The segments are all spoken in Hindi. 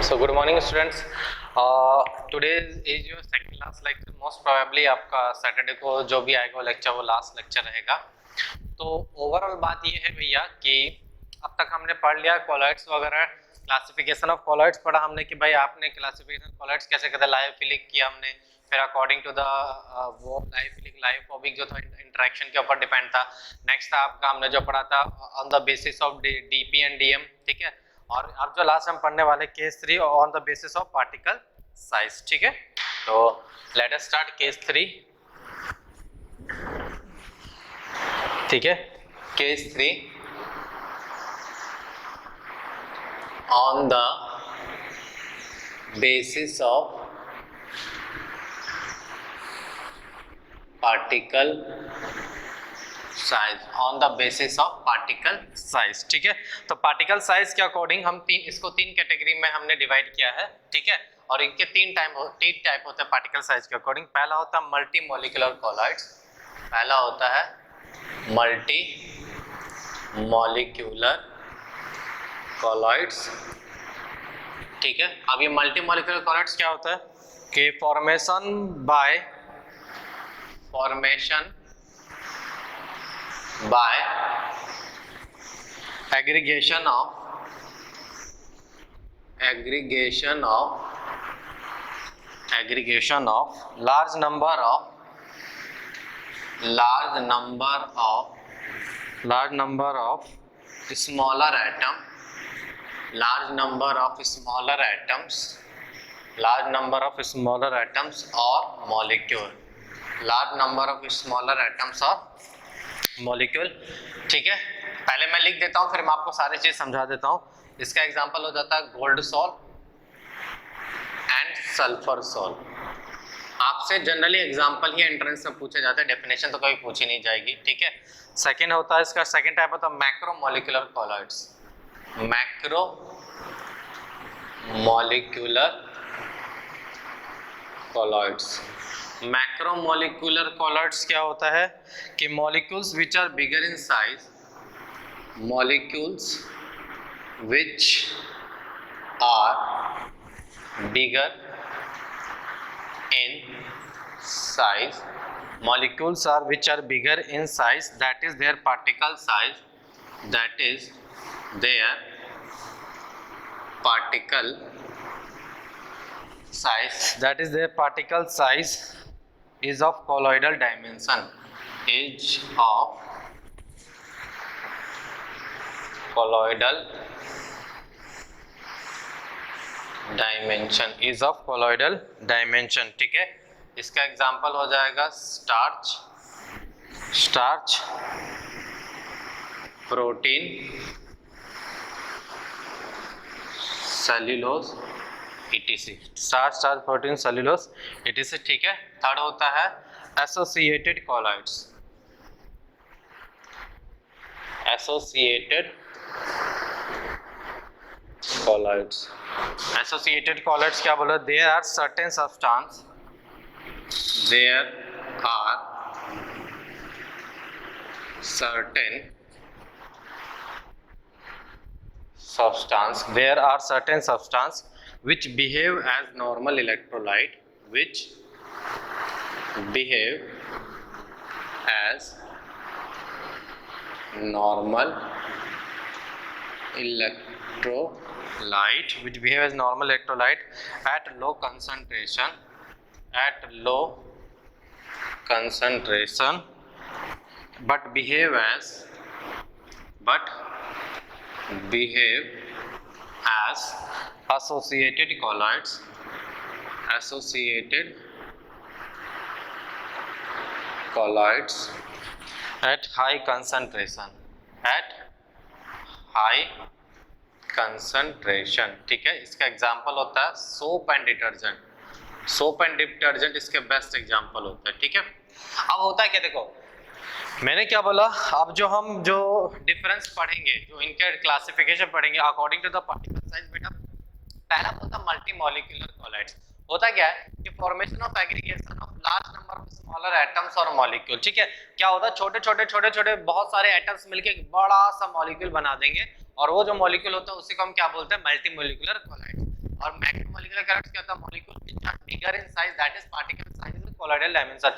So good morning students. Today is your second last lecture. Most probably आपका सैटरडे को जो भी आएगा लेक्चर वो लास्ट लेक्चर रहेगा. तो ओवरऑल बात ये है भैया कि अब तक हमने पढ़ लिया कॉलॉइड्स वगैरह, क्लासिफिकेशन ऑफ कॉलॉइड्स पढ़ा हमने कि भाई आपने क्लासिफिकेशन कॉलॉइड्स कैसे करते हैं, लायोफिलिक किया हमने, फिर अकॉर्डिंग टू द वो लायोफिलिक लायोफोबिक जो था इंटरेक्शन के ऊपर डिपेंड था. नेक्स्ट था आपका हमने जो पढ़ा था on the basis of DP and DM, ठीक है. और अब जो लास्ट हम पढ़ने वाले case 3 on the basis of particle size, ठीक है. तो लेट अस स्टार्ट केस 3, ठीक है. Case 3 on the basis of particle size, on the basis of particle size, ठीक है. तो पार्टिकल साइज के अकॉर्डिंग हम इसको तीन कैटेगरी में हमने डिवाइड किया है, ठीक है. और इनके तीन टाइप होते हैं पार्टिकल साइज के अकॉर्डिंग. पहला होता है मल्टी मॉलिक्यूलर कॉलॉइड्स, पहला होता है मल्टी मॉलिक्यूलर कॉलॉइड्स, ठीक है. अब ये मल्टी मॉलिक्यूलर कॉलॉइड्स क्या होता है कि formation by aggregation of large number of smaller atoms or molecule, ठीक है. पहले मैं लिख देता हूँ फिर मैं आपको सारी चीज समझा देता हूँ. इसका एग्जांपल हो जाता है gold salt and sulphur salt. आपसे जनरली एग्जांपल ही एंट्रेंस में पूछे जाते हैं, डेफिनेशन तो कभी पूछी नहीं जाएगी, ठीक है. सेकंड होता है इसका सेकंड टाइप होता है macro molecular colloids. Macro molecular colloids, macromolecular colloids क्या होता है कि molecules which are bigger in size, molecules which are bigger in size, molecules are which are bigger in size, that is their particle size, that is their particle size is of colloidal dimension, is of colloidal dimension, ठीक है. इसका एग्जांपल हो जाएगा starch, protein, cellulose etc. Starch, protein, cellulose etc. ठीक है. थर्ड होता है एसोसिएटेड कॉलॉइड्स. एसोसिएटेड कॉलॉइड्स क्या बोला, there are certain substance, which behave as normal electrolyte, at low concentration, but behave as associated colloids at high concentration, ठीक है. इसका एग्जांपल होता है सोप एंड डिटर्जेंट इसके बेस्ट एग्जांपल होता है, ठीक है. अब होता है क्या, देखो मैंने क्या बोला, अब जो हम जो डिफरेंस पढ़ेंगे, जो इनके क्लासिफिकेशन पढ़ेंगे according to the particle size. बेटा पहला होता है मल्टी मॉलिक्यूलर कॉलॉइड्स. होता क्या है कि formation of aggregation of large number of smaller atoms और मॉलिक्यूल, ठीक है. क्या होता है, छोटे छोटे बहुत सारे एटम्स मिलके एक बड़ा सा मॉलिक्यूल बना देंगे और वो जो मॉलिक्यूल होता है उसी को हम क्या बोलते हैं, मल्टी मॉलिक्यूलर कॉलॉइड. और मैक्रोमोलिकुलर कलर्स क्या होता है, molecule which are bigger in size that is particle size is colloidal dimension.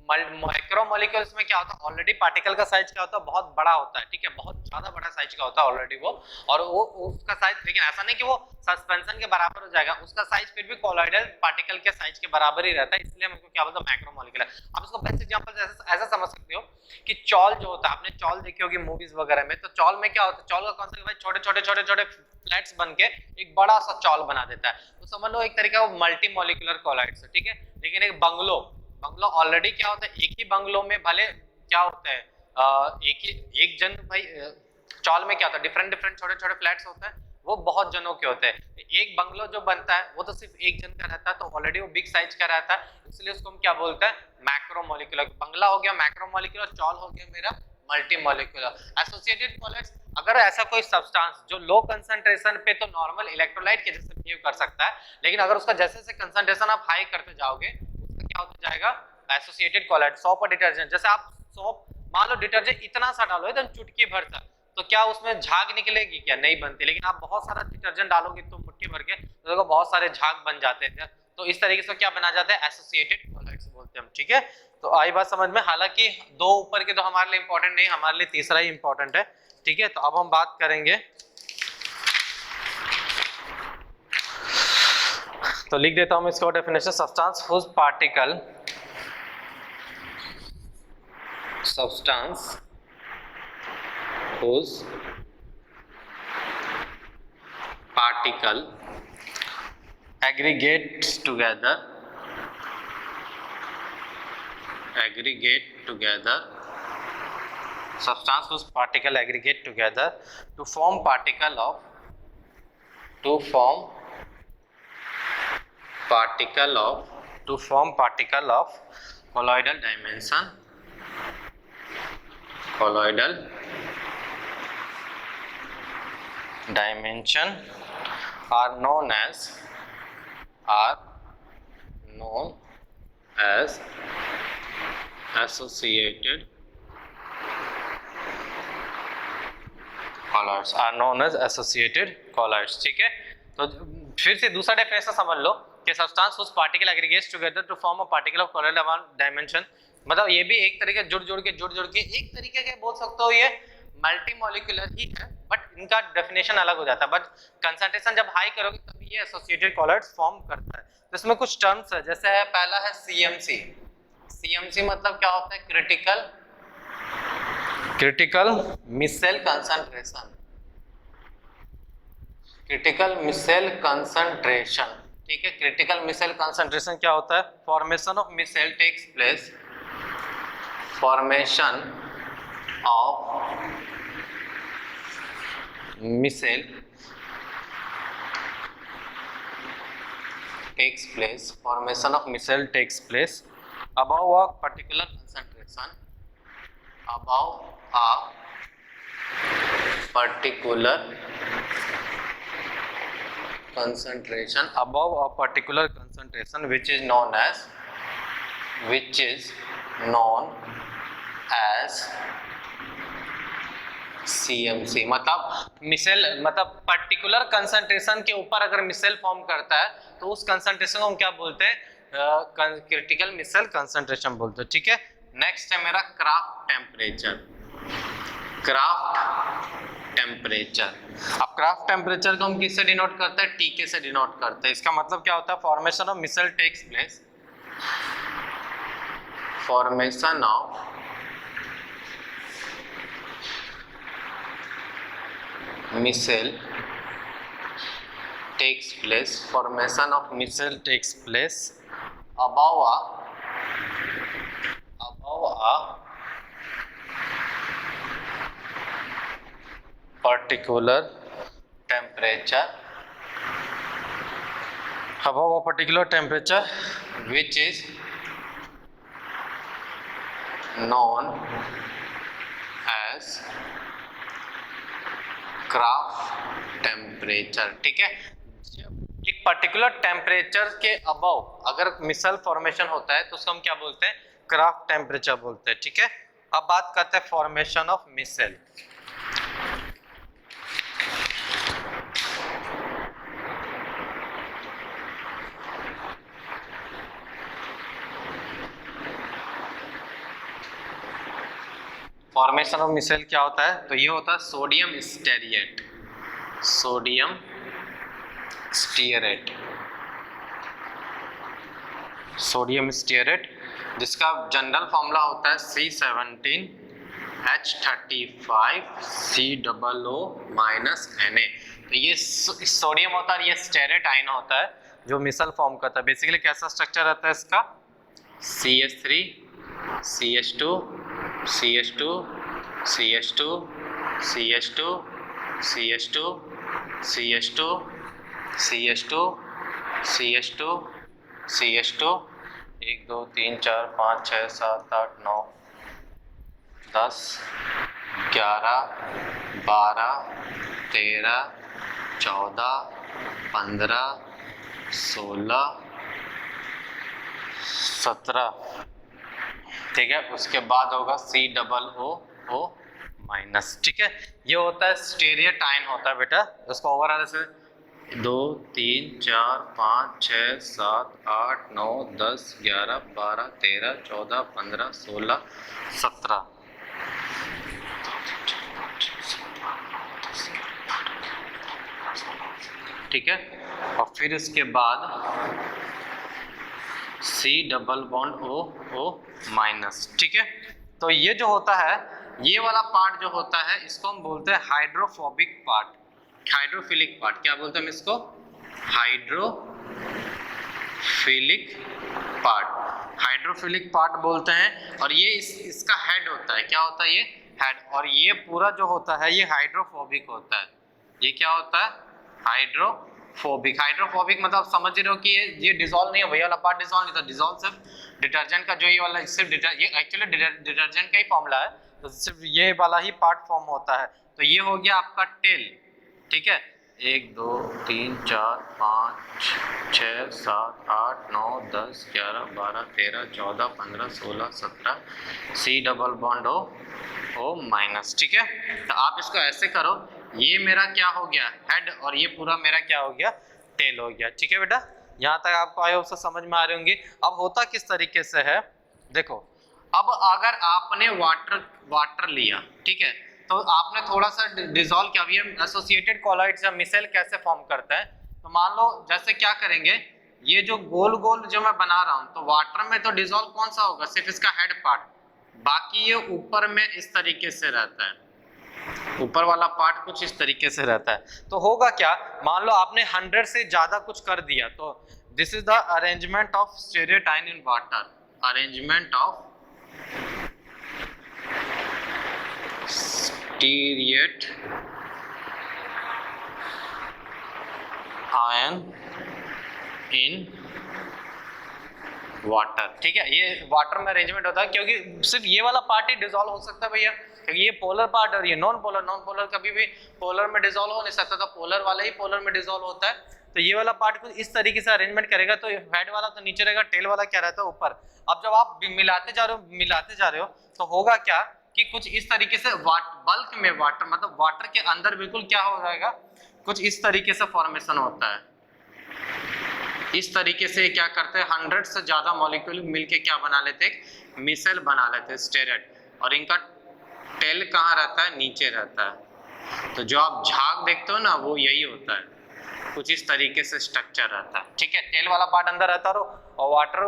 Macromolecules में क्या होता है, ऑलरेडी पार्टिकल का साइज क्या होता है, बहुत बड़ा होता है, ठीक है, बहुत ज्यादा बड़ा साइज का होता है ऑलरेडी वो, और वो उसका साइज, लेकिन ऐसा नहीं कि वो सस्पेंशन के बराबर हो जाएगा, उसका साइज फिर भी कोलॉइडल पार्टिकल के साइज के बराबर ही रहता है, इसलिए हम इसको क्या बोलते हैं, मैक्रोमोलिकुलर। आप इसको बेस्ट एग्जांपल ऐसा समझ सकते हो कि चौल जो होता है, आपने चौल देखी होगी मूवीज वगैरह में, तो चौल में क्या होता है, चौल का कॉन्सेप्ट भाई छोटे छोटे छोटे छोटे फ्लैट्स बन के एक बड़ा सा चौल बना देता है, तो समझ लो एक तरीका वो मल्टी मॉलिक्यूलर कोलॉइड्स है, ठीक है। लेकिन एक बंगलो ऑलरेडी क्या होता है, एक ही बंगलो में भले क्या होता है, एक जन भाई, चौल में क्या होता है, डिफरेंट डिफरेंट छोटे छोटे फ्लैट्स होते हैं, वो बहुत जनों के होते हैं। एक बंगलो जो बनता है वो तो सिर्फ एक जन का रहता है, तो ऑलरेडी वो बिग साइज का रहता है, इसलिए उसको हम क्या बोलते हैं, मैक्रोमोलिकुलर। बंगला हो गया मैक्रोमोलिकुलर, चौल हो गया मेरा मल्टीमोलिकुलर। एसोसिएटेड कोलॉइड्स, अगर ऐसा कोई सब्सटेंस जो लो कंसंट्रेशन पे तो नॉर्मल इलेक्ट्रोलाइट के जैसे बिहेव कर सकता है, लेकिन अगर उसका जैसे जैसे कंसंट्रेशन आप हाई करते जाओगे उसका क्या होता जाएगा, एसोसिएटेड कोलॉइड। सोप और डिटर्जेंट, जैसे आप सोप मान लो डिटर्जेंट इतना सा डालो एकदम चुटकी भर सा, तो क्या उसमें झाग निकलेगी, क्या नहीं बनती, लेकिन आप बहुत सारा डिटर्जेंट डालोगे तो मुट्ठी भर के तो देखो बहुत सारे झाग बन जाते हैं, तो इस तरीके से क्या बना जाता है, एसोसिएटेड कोलॉइड्स बोलते हैं हम, ठीक है। तो आई बात समझ में, हालांकि दो ऊपर के तो हमारे लिए इंपॉर्टेंट नहीं, हमारे लिए तीसरा ही इंपॉर्टेंट है, ठीक है। तो अब हम बात करेंगे, तो लिख देता हूं इसका definition, substance whose particle, substance whose particle aggregates together substance whose particle aggregate together to form particle of colloidal dimension are known as associated colloids, ठीक है। तो फिर से दूसरा डेफिनेशन समझ लो कि substance whose particle aggregates together to form a particle of colloidal dimension, मतलब ये भी एक तरीके जुड़ जुड़ के एक तरीके के बोल सकते हो, ये मल्टी मॉलिक्यूलर ही है, बट इनका डेफिनेशन अलग हो जाता है, बट कंसंट्रेशन जब हाई करोगे तब ये एसोसिएटेड कोलॉइड्स फॉर्म करता है। तो इसमें कुछ टर्म्स है, जैसे है पहला है सीएमसी मतलब क्या होता है, क्रिटिकल मिसेल कंसंट्रेशन, ठीक है। क्रिटिकल मिसेल कंसंट्रेशन क्या होता है, formation of micelle takes place above a particular concentration, which is known as CMC। मतलब मिसेल, मतलब पर्टिकुलर कंसंट्रेशन के ऊपर अगर मिसेल फॉर्म करता है तो उस कंसंट्रेशन को हम क्या बोलते हैं, क्रिटिकल मिसेल कंसंट्रेशन बोलते हैं, ठीक है। नेक्स्ट है मेरा क्राफ्ट टेम्परेचर। अब क्राफ्ट टेम्परेचर को हम किससे डिनोट करते हैं, टीके से डिनोट करते हैं। इसका मतलब क्या होता है, formation of micelle takes place, formation of micelle takes place above a particular temperature, which is known as craft temperature, ठीक है। एक पर्टिकुलर टेम्परेचर के अबव अगर मिसल फॉर्मेशन होता है तो उसको हम क्या बोलते हैं, क्राफ्ट टेम्परेचर बोलते हैं, ठीक है। अब बात करते हैं formation of micelle. Formation of micelle क्या होता है? तो ये होता है sodium stearate, sodium stearate, sodium stearate, जिसका जनरल फॉर्मूला होता है C17H35COO -Na। तो ये सोडियम होता है, ये स्टेरेट आयन होता है जो मिसल फॉर्म करता है। बेसिकली कैसा स्ट्रक्चर रहता है इसका? CH3 CH2 CH2 CH2 CH2 CH2 CH2 CH2 CH2 CH2 1 2 3 4 5 6 7 8 9 10 11 12 13 14 15 16 17, ठीक है। उसके बाद होगा COO माइनस, ठीक है। ये होता है स्टीरिएट आयन होता है बेटा। उसको ओवरऑल से 2 3 4 5 6 7 8 9 10 11 12 13 14 15 16 17, ठीक है। और फिर उसके बाद COO माइनस, ठीक है। तो ये जो होता है, ये वाला पार्ट जो होता है इसको हम बोलते हैं हाइड्रोफोबिक पार्ट, हाइड्रोफिलिक पार्ट। क्या बोलते हैं हम इसको? हाइड्रोफिलिक पार्ट, हाइड्रोफिलिक पार्ट बोलते हैं। और ये इसका हेड होता है, क्या होता है ये? हेड। और ये पूरा जो होता है ये हाइड्रोफोबिक होता है। ये क्या होता है? हाइड्रोफोबिक। हाइड्रोफोबिक मतलब समझ रहे हो कि ये डिसॉल्व नहीं है, वही वाला पार्ट डिसॉल्व नहीं था। डिसॉल्व सिर्फ डिटर्जेंट का जो ये वाला सिर्फ ये एक्चुअली डिटर्जेंट का ही फॉर्मूला है, तो सिर्फ ये वाला ही पार्ट फॉर्म होता है। तो ये हो गया आपका टेल, ठीक है। 1 2 3 4 5 6 7 8 9 10 11 12 13 14 15 16 17 COO माइनस, ठीक है। तो आप इसको ऐसे करो, ये मेरा क्या हो गया? हेड, और ये पूरा मेरा क्या हो गया? टेल हो गया, ठीक है बेटा। यहाँ तक आपको आई होप से समझ में आ रही होंगी। अब होता किस तरीके से है, देखो। अब अगर आपने वाटर लिया, ठीक है, तो आपने थोड़ा सा डिसॉल्व किया। ये एसोसिएटेड कॉलॉइड्स या मिसेल कैसे फॉर्म करता है? तो मान लो जैसे क्या करेंगे, ये जो गोल गोल जो मैं बना रहा हूँ, तो वाटर में तो डिसॉल्व कौन सा होगा? सिर्फ इसका हेड पार्ट। बाकी ये ऊपर में इस तरीके से रहता है, ऊपर वाला पार्ट कुछ इस तरीके से रहता है। तो होगा क्या, मान लो आपने 100 से ज्यादा कुछ कर दिया, तो this is the arrangement of stearate ion in water, arrangement of stearate ion in water, ठीक है। ये वाटर में अरेंजमेंट होता है, क्योंकि सिर्फ ये वाला पार्ट ही डिसॉल्व हो सकता है भैया, क्योंकि ये पोलर पार्ट और ये नॉन पोलर कभी भी पोलर में डिसॉल्व हो नहीं सकता, तो पोलर वाला ही पोलर में डिसॉल्व होता है। तो ये वाला पार्ट को इस तरीके से अरेंजमेंट करेगा, तो हेड वाला तो नीचे रहेगा, टेल वाला क्या रहता है? ऊपर। अब जब आप मिलाते जा रहे हो तो होगा क्या कि कुछ इस तरीके से बल्क में वाटर, मतलब वाटर के अंदर बिल्कुल क्या हो जाएगा, कुछ इस तरीके से फॉर्मेशन होता है। इस तरीके से क्या करते हैं, 100 से ज्यादा मॉलिक्यूल मिलके क्या बना लेते हैं? मिसेल बना लेते हैं, स्टेरेट। और इनका टेल कहाँ रहता है? नीचे रहता है। तो जो आप झाग देखते हो ना, वो यही होता है, कुछ इस तरीके से स्ट्रक्चर रहता है, ठीक है। टेल वाला पार्ट अंदर रहता है, और वाटर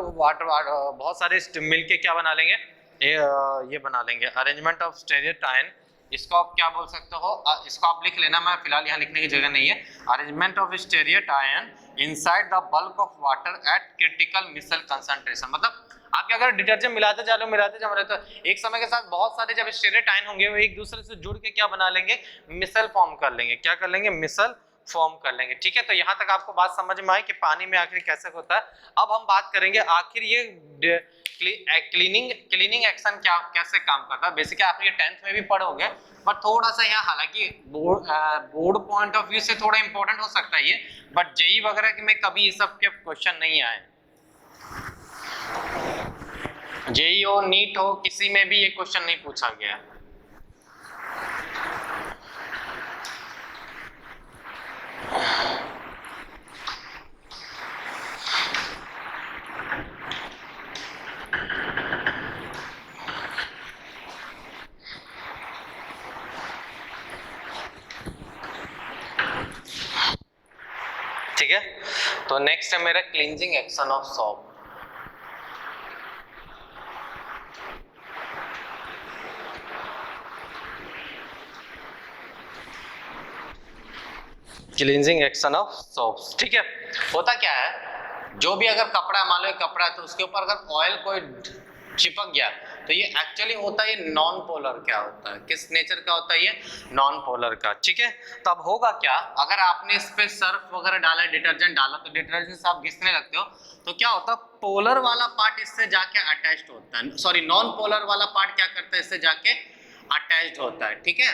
बहुत सारे मिलके क्या बना लेंगे? ये बना लेंगे अरेंजमेंट ऑफ स्टीरिएट आयन। इसको आप क्या बोल सकते हो? इसको आप लिख लेना, मैं फिलहाल यहाँ लिखने की जगह नहीं है। Arrangement of stearate ion inside the bulk of water at critical micelle concentration. मतलब आप क्या अगर डिटर्जेंट मिलाते जा रहे हो, तो एक समय के साथ बहुत सारे जब स्टीरिएट आयन होंगे, वो एक दूसरे से जुड़ के क्या बना लेंगे? मिसेल फॉर्म कर लेंगे। क्या कर लेंगे? मिसेल फॉर्म कर लेंगे, ठीक है। तो यहाँ तक आपको बात समझ में आई कि पानी में आखिर कैसे होता है। अब हम बात करेंगे आखिर ये क्लीनिंग एक्शन क्या कैसे काम करता है। बेसिकली आप ये 10th में भी पढ़ोगे, बट थोड़ा सा यहाँ, हालांकि बोर्ड पॉइंट ऑफ व्यू से थोड़ा इंपॉर्टेंट हो सकता है ये, बट जेई वगैरह में कभी ये सब के क्वेश्चन नहीं आए। जेई हो, नीट हो, किसी में भी ये क्वेश्चन नहीं पूछा गया। ठीक है। तो नेक्स्ट है मेरा cleansing action of soap. Cleansing action of soaps, ठीक है। होता क्या है, जो भी अगर कपड़ा, मान लो कपड़ा है तो उसके ऊपर अगर ऑयल कोई चिपक गया तो ये एक्चुअली होता है ये नॉन पोलर, क्या होता है, किस नेचर का होता है ये, नॉन पोलर का, ठीक है। तो अब होगा क्या, अगर आपने इस पे सर्फ वगैरह डाला, डिटर्जेंट डाला, तो डिटर्जेंट से आप घिसने लगते हो तो क्या होता है, पोलर वाला पार्ट इससे जाके अटैच्ड होता है, सॉरी नॉन पोलर वाला पार्ट क्या करता है, इससे जाके अटैच्ड होता है, ठीक है।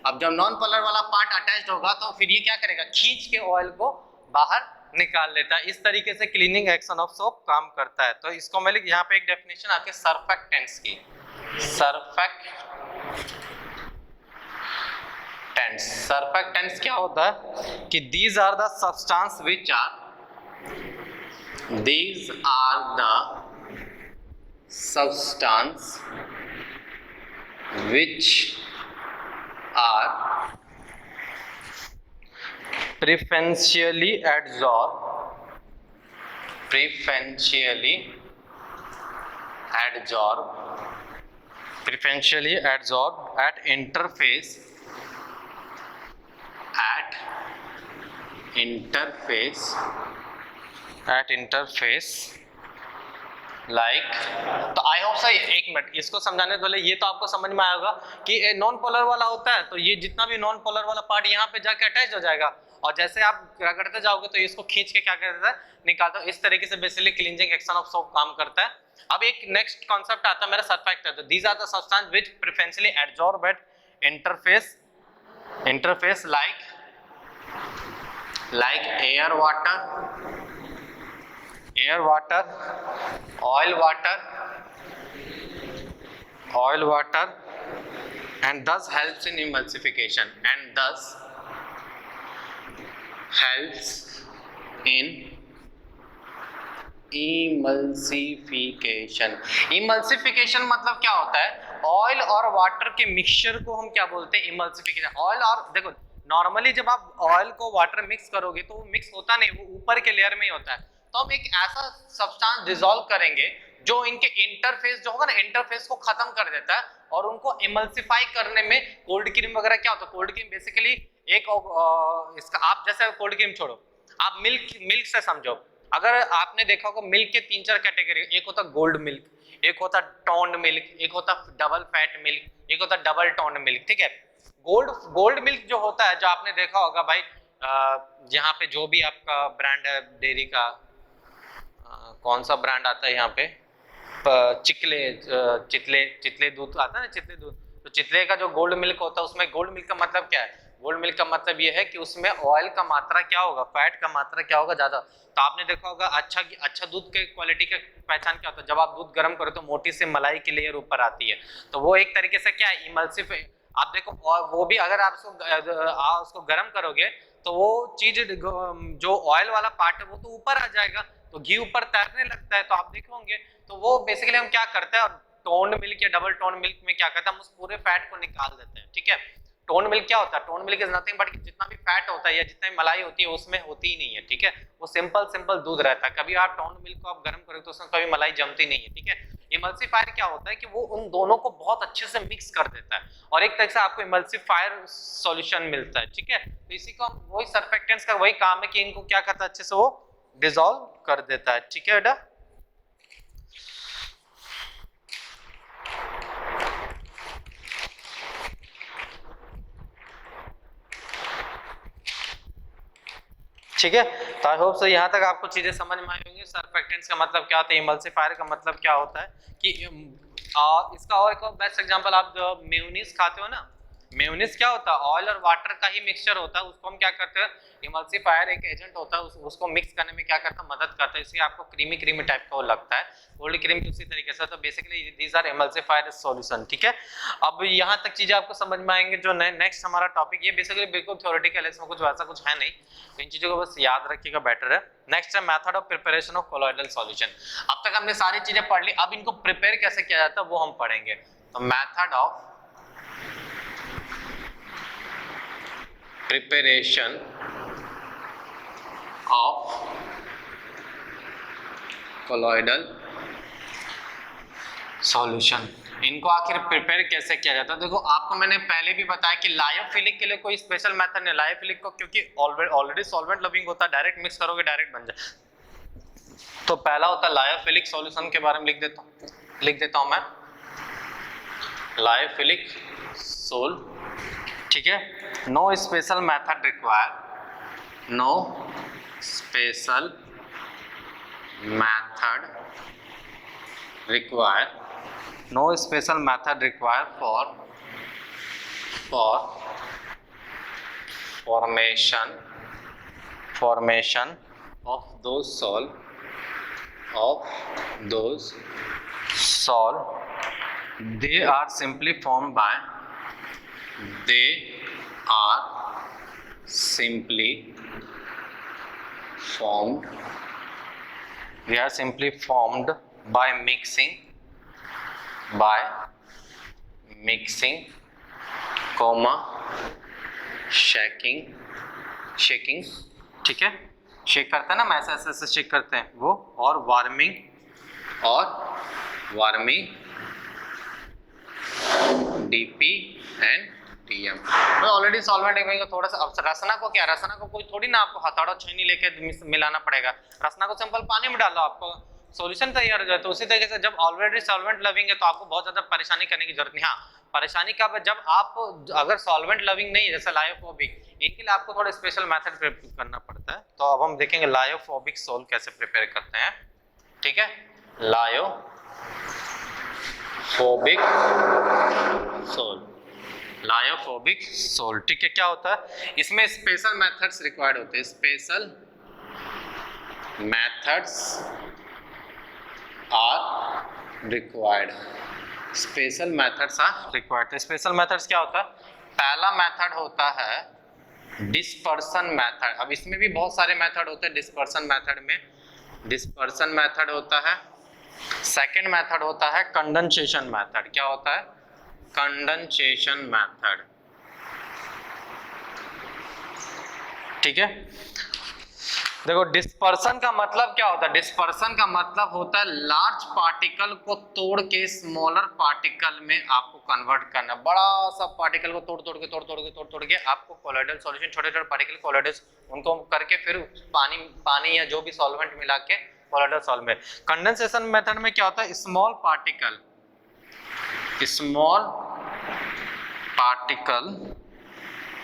अब जब नॉन पोलर वाला पार्ट अटैच्ड होगा तो फिर ये क्या करेगा, खींच के ऑयल को बाहर निकाल लेता है। इस तरीके से क्लीनिंग एक्शन ऑफ सोप काम करता है। तो इसको मैं लिख, यहाँ पे एक डेफिनेशन आती है सर्फेक्टेंट्स की। सर्फेक्टेंट्स क्या होता है कि these are the substance which are, these are the substance which are preferentially adsorbed at interface like. तो आई होप सही, एक मिनट इसको समझाने पहले ये तो आपको समझ में आया होगा कि नॉन पोलर वाला होता है तो ये जितना भी नॉन पोलर वाला पार्ट यहाँ पे जाके अटैच हो जाएगा, और जैसे आप क्या करते जाओगे तो इसको खींच के क्या करता है, निकालता है। इस तरीके से basically cleansing action of soap काम करता है। अब एक नेक्स्ट कॉन्सेप्ट आता है मेरा सर्फेक्टेंट। तो these are the substance which preferentially adsorb at interface like air water, oil water and thus helps in emulsification emulsification मतलब क्या होता है, ऑयल और वाटर के मिक्सचर को हम क्या बोलते हैं, इमल्सिफिकेशन। ऑयल और देखो नॉर्मली जब आप ऑयल को वाटर मिक्स करोगे तो वो मिक्स होता नहीं, वो ऊपर के लेयर में ही होता है। तो हम एक ऐसा सब्सटेंस डिसॉल्व करेंगे जो इनके इंटरफेस जो होगा ना, इंटरफेस को खत्म कर देता है और उनको इमल्सिफाई करने में कोल्ड क्रीम वगैरह क्या होता है, कोल्ड क्रीम बेसिकली एक इसका, आप जैसे कोल्ड क्रीम छोड़ो, आप मिल्क से समझो। अगर आपने देखा होगा मिल्क के 3-4 कैटेगरी, एक होता गोल्ड मिल्क, एक होता टोन्ड मिल्क, एक होता डबल फैट मिल्क, एक होता डबल टोन्ड मिल्क, ठीक है। गोल्ड मिल्क जो होता है, जो आपने देखा होगा भाई, यहाँ पे जो भी आपका ब्रांड है डेयरी का, कौन सा ब्रांड आता है यहाँ पे, चितले दूध आता है ना, चितले दूध। तो चितले का जो गोल्ड मिल्क होता है, उसमें गोल्ड मिल्क का मतलब क्या है, गोल्ड मिल्क का मतलब ये है कि उसमें ऑयल का मात्रा क्या होगा, फैट का मात्रा क्या होगा, ज्यादा। तो आपने देखा होगा अच्छा दूध के क्वालिटी का पहचान क्या होता है, जब आप दूध गर्म करो तो मोटी से मलाई की लेयर ऊपर आती है। तो वो एक तरीके से क्या है, इमल्सिफ। आप देखो, और वो भी अगर आप उसको गर्म करोगे तो वो चीज जो ऑयल वाला पार्ट है वो तो ऊपर आ जाएगा, तो घी ऊपर तैरने लगता है। तो आप देखे होंगे, तो वो बेसिकली हम क्या करते हैं, टोन्ड मिल्क या डबल टोन्ड मिल्क में क्या करते हैं, हम उस पूरे फैट को निकाल देते हैं, ठीक है। टोन्ड मिल्क क्या होता है, toned milk is nothing but जितना भी फैट होता है या जितना भी मलाई होती है उसमें होती ही नहीं है, ठीक है। वो सिंपल दूध रहता है। कभी आप टोन्ड मिल्क को आप गर्म करोगे तो उसमें कभी मलाई जमती नहीं है, ठीक है। इमल्सिफायर क्या होता है कि वो उन दोनों को बहुत अच्छे से मिक्स कर देता है और एक तरह से आपको इमल्सिफायर सॉल्यूशन मिलता है, ठीक है। तो इसी को वही सर्फेक्टेंट्स का वही काम है कि इनको क्या करता है, अच्छे से वो डिसॉल्व कर देता है, ठीक है बेटा। ठीक है। तो आई होप सो यहाँ तक आपको चीजें समझ में आई होंगी। सर्फेक्टेंट्स का मतलब क्या होता है, इमल्सिफायर का मतलब क्या होता है कि इसका और एक बेस्ट एग्जांपल, आप जो मेयोनीज खाते हो ना, मेयोनीज क्या होता है, ऑयल और वाटर का ही मिक्सचर होता है। उसको हम क्या करते हैं, इमल्सिफायर एक एजेंट होता है, उसको मिक्स करने में क्या करता है, मदद करता है। इसलिए आपको क्रीमी टाइप का वो लगता है। कोल्ड क्रीम भी उसी तरीके से। तो basically these are emulsifier solution, ठीक है। अब यहाँ तक चीजें आपको समझ में आएंगे। जो नेक्स्ट हमारा टॉपिक, ये बेसिकली बिल्कुल थ्योरेटिकल है, इसमें कुछ वैसा कुछ है नहीं, तो इन चीजों को बस याद रखिएगा, बेटर है। नेक्स्ट है method of preparation of colloidal solution. अब तक हमने सारी चीजें पढ़ ली, अब इनको प्रिपेयर कैसे किया जाता है वो हम पढ़ेंगे। तो method of preparation of colloidal solution. इनको आखिर प्रिपेयर कैसे किया जाता है? देखो आपको मैंने पहले भी बताया कि लायोफिलिक के लिए कोई स्पेशल मेथड नहीं। लायोफिलिक को क्योंकि ऑलरेडी सॉल्वेंट लविंग होता है, डायरेक्ट मिक्स करोगे डायरेक्ट बन जाए। तो पहला होता है लायोफिलिक सॉल्यूशन के बारे में लिख देता हूं मैं, लायोफिलिक सोल। ठीक है, no special method require, no special method require, no special method required for formation of those sol. They are simply formed by mixing, comma shaking, ठीक है, शेक करते हैं ना, हम ऐसे शेक करते हैं वो, और वार्मिंग डीपी एंड टीएम। तो ऑलरेडी सॉल्वेंट है, थोड़ा सा। अब रसना को क्या, रसना को कोई थोड़ी ना आपको हथौड़ा छेनी लेके मिलाना पड़ेगा। रसना को सिंपल पानी में डालो, आपको सॉल्यूशन तैयार हो जाए। तो उसी तरीके से जब ऑलरेडी सॉल्वेंट लविंग है तो आपको बहुत ज्यादा परेशानी करने की जरूरत नहीं। हाँ, परेशानी कब है, जब आप अगर सॉल्वेंट लविंग नहीं है, जैसे लायोफोबिक, इनके लिए आपको थोड़ा स्पेशल मेथड करना पड़ता है। तो अब हम देखेंगे लायोफोबिक सोल कैसे प्रिपेयर करते हैं। ठीक है, लायोफोबिक सोल, ठीक है। क्या होता है इसमें, स्पेशल मेथड्स रिक्वायर्ड होते हैं, special methods are required, special methods are required. Special methods क्या होता है? पहला मेथड होता है डिस्पर्सन मेथड। अब इसमें भी बहुत सारे मेथड होते हैं। डिस्पर्सन मेथड होता है। सेकंड मेथड होता है कंडेंसेशन मेथड। क्या होता है? कंडेंसेशन मेथड, ठीक है। देखो डिस्पर्सन का मतलब क्या होता है? डिस्पर्सन का मतलब होता है लार्ज पार्टिकल को तोड़ के स्मॉलर पार्टिकल में आपको कन्वर्ट करना। बड़ा सा पार्टिकल को तोड़ के आपको कोलॉइडल सॉल्यूशन, छोटे छोटे पार्टिकल कोलॉइडल्स, उनको करके फिर पानी या जो भी सॉल्वेंट मिला के कोलॉइडल सॉल्व में। कंडेंसेशन मेथड में क्या होता है? स्मॉल पार्टिकल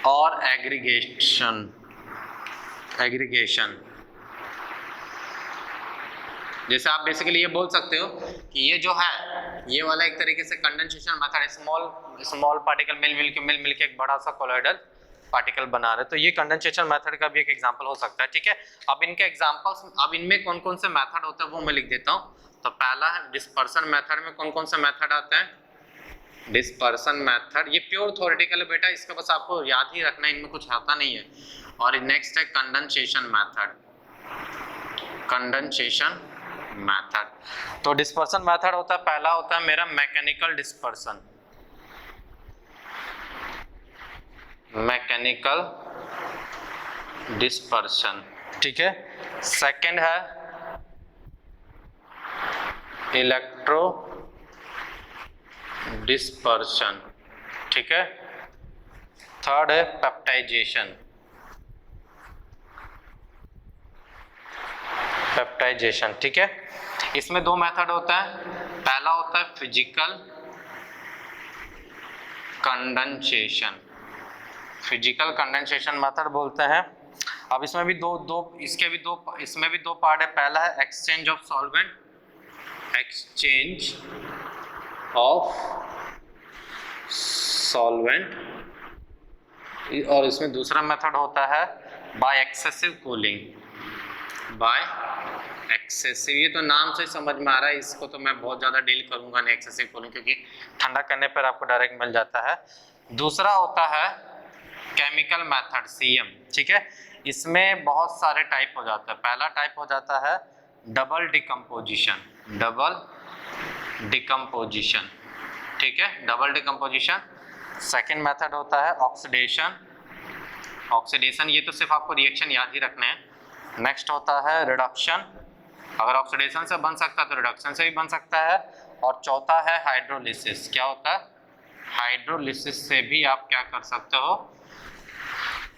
और एग्रीगेशन। जैसे आप बेसिकली ये बोल सकते हो कि ये जो है, ये वाला एक तरीके से कंडेंसेशन मेथड, स्मॉल पार्टिकल मिल के एक बड़ा सा कोलॉइडल पार्टिकल बना रहे। तो ये कंडेंसेशन मेथड का भी एक एग्जांपल हो सकता है, ठीक है। अब इनके एग्जांपल्स, अब इनमें कौन कौन से मेथड होते हैं वो मैं लिख देता हूँ। तो पहला है डिस्पर्सन मेथड में कौन कौन से मेथड आते हैं? डिस्पर्सन मेथड, ये प्योर थ्योरेटिकल है बेटा, इसका बस आपको याद ही रखना है, इनमें कुछ आता नहीं है। और नेक्स्ट है कंडेंसेशन मेथड। तो डिस्पर्सन मेथड होता है, पहला होता है मेरा मैकेनिकल डिस्पर्सन, ठीक है। सेकंड है इलेक्ट्रो डिस्पर्शन, ठीक है। थर्ड है पेप्टाइजेशन, ठीक है। इसमें दो मेथड होता है, पहला होता है फिजिकल कंडेंसेशन मेथड बोलते हैं। अब इसमें भी इसमें भी दो पार्ट है। पहला है एक्सचेंज ऑफ सॉल्वेंट, और इसमें दूसरा मेथड होता है बाय एक्सेसिव कूलिंग। ये तो नाम से समझ में आ रहा है, इसको तो मैं बहुत ज्यादा डील करूंगा नहीं, एक्सेसिव कूलिंग, क्योंकि ठंडा करने पर आपको डायरेक्ट मिल जाता है। दूसरा होता है केमिकल मेथड, CM, ठीक है। इसमें बहुत सारे टाइप हो जाता है। पहला टाइप हो जाता है डबल डिकम्पोजिशन, ठीक है, डबल डिकम्पोजिशन। सेकेंड मेथड होता है ऑक्सीडेशन, ये तो सिर्फ आपको रिएक्शन याद ही रखने हैं। नेक्स्ट होता है रिडक्शन, अगर ऑक्सीडेशन से बन सकता है तो रिडक्शन से भी बन सकता है। और चौथा है हाइड्रोलिसिस, क्या होता है, हाइड्रोलिसिस से भी आप क्या कर सकते हो,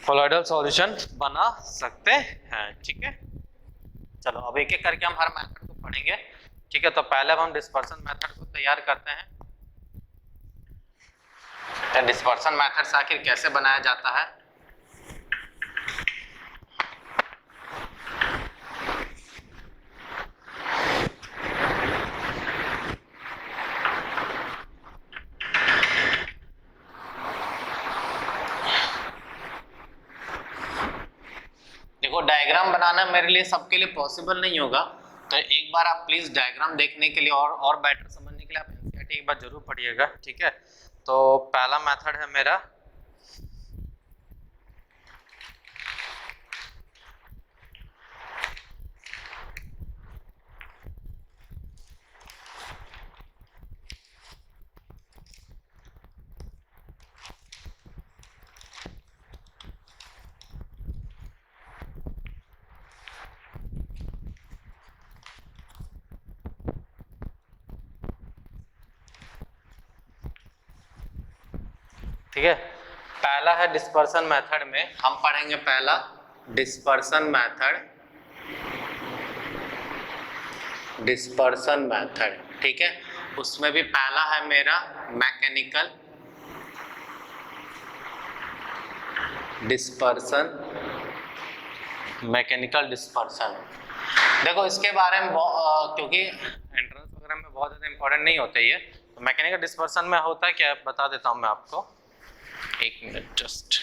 कोलॉइडल सॉल्यूशन बना सकते हैं। ठीक है, चलो अब एक एक करके हम हर मेथड को पढ़ेंगे। ठीक है, तो पहले हम डिस्पर्सन मेथड को तैयार करते हैं। डिस्पर्सन मेथड से आखिर कैसे बनाया जाता है, देखो डायग्राम बनाना मेरे लिए सबके लिए पॉसिबल नहीं होगा, तो एक बार आप प्लीज डायग्राम देखने के लिए और बेटर समझने के लिए आप एनसीईआरटी एक बार जरूर पढ़िएगा। ठीक है, तो पहला मेथड है मेरा ठीक है, पहला है डिस्पर्सन मेथड में हम पढ़ेंगे पहला डिस्पर्सन मेथड, डिस्पर्सन मेथड। ठीक है, उसमें भी पहला है मेरा मैकेनिकल डिस्पर्सन, मैकेनिकल डिस्पर्सन। देखो इसके बारे में क्योंकि एंट्रेंस वगैरह में बहुत ज्यादा इंपॉर्टेंट नहीं होता ये, तो मैकेनिकल डिस्पर्सन में होता है क्या बता देता हूं मैं आपको, एक मिनट जस्ट।